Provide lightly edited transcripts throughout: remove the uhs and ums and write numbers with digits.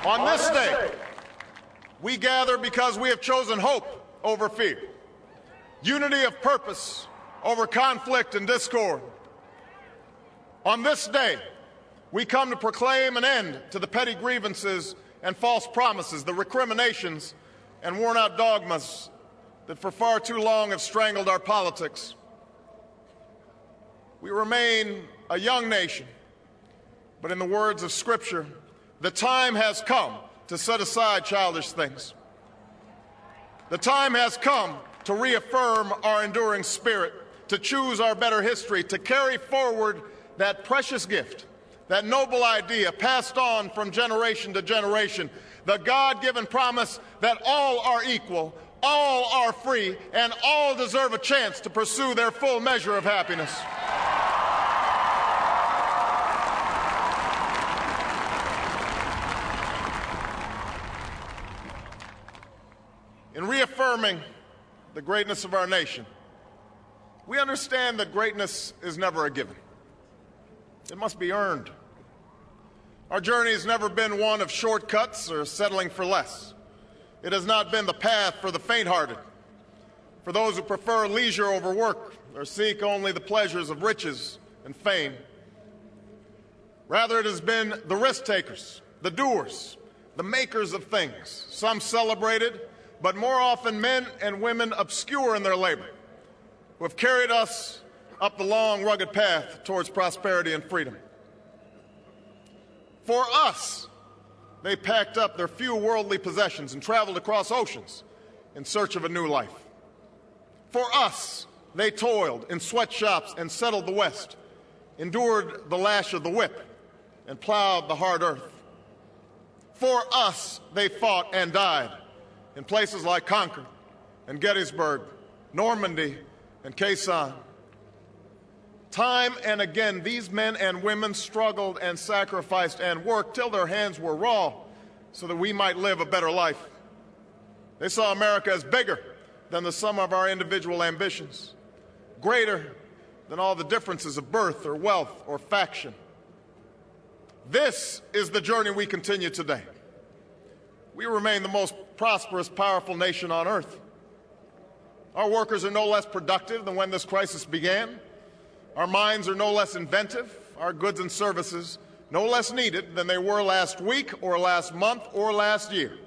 On this day, we gather because we have chosen hope over fear, unity of purpose over conflict and discord. On this day, we come to proclaim an end to the petty grievances and false promises, the recriminations and worn-out dogmas that for far too long have strangled our politics. We remain a young nation, but in the words of Scripture, the time has come to set aside childish things. The time has come to reaffirm our enduring spirit, to choose our better history, to carry forward that precious gift, that noble idea passed on from generation to generation, the God-given promise that all are equal, all are free, and all deserve a chance to pursue their full measure of happiness. In reaffirming the greatness of our nation, we understand that greatness is never a given. It must be earned. Our journey has never been one of shortcuts or settling for less. It has not been the path for the faint-hearted, for those who prefer leisure over work or seek only the pleasures of riches and fame. Rather, it has been the risk-takers, the doers, the makers of things, some celebrated, but more often men and women obscure in their labor, who have carried us up the long, rugged path towards prosperity and freedom. For us, they packed up their few worldly possessions and traveled across oceans in search of a new life. For us, they toiled in sweatshops and settled the West, endured the lash of the whip, and plowed the hard earth. For us, they fought and died in places like Concord and Gettysburg, Normandy and Quezon. Time and again, these men and women struggled and sacrificed and worked till their hands were raw so that we might live a better life. They saw America as bigger than the sum of our individual ambitions, greater than all the differences of birth or wealth or faction. This is the journey we continue today. We remain the most prosperous, powerful nation on earth. Our workers are no less productive than when this crisis began. Our minds are no less inventive, our goods and services no less needed than they were last week or last month or last year.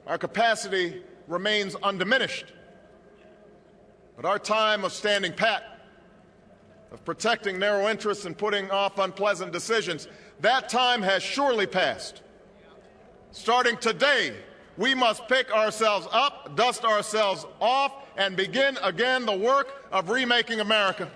Our capacity remains undiminished. But our time of standing pat, of protecting narrow interests and putting off unpleasant decisions, that time has surely passed. Starting today, we must pick ourselves up, dust ourselves off, and begin again the work of remaking America.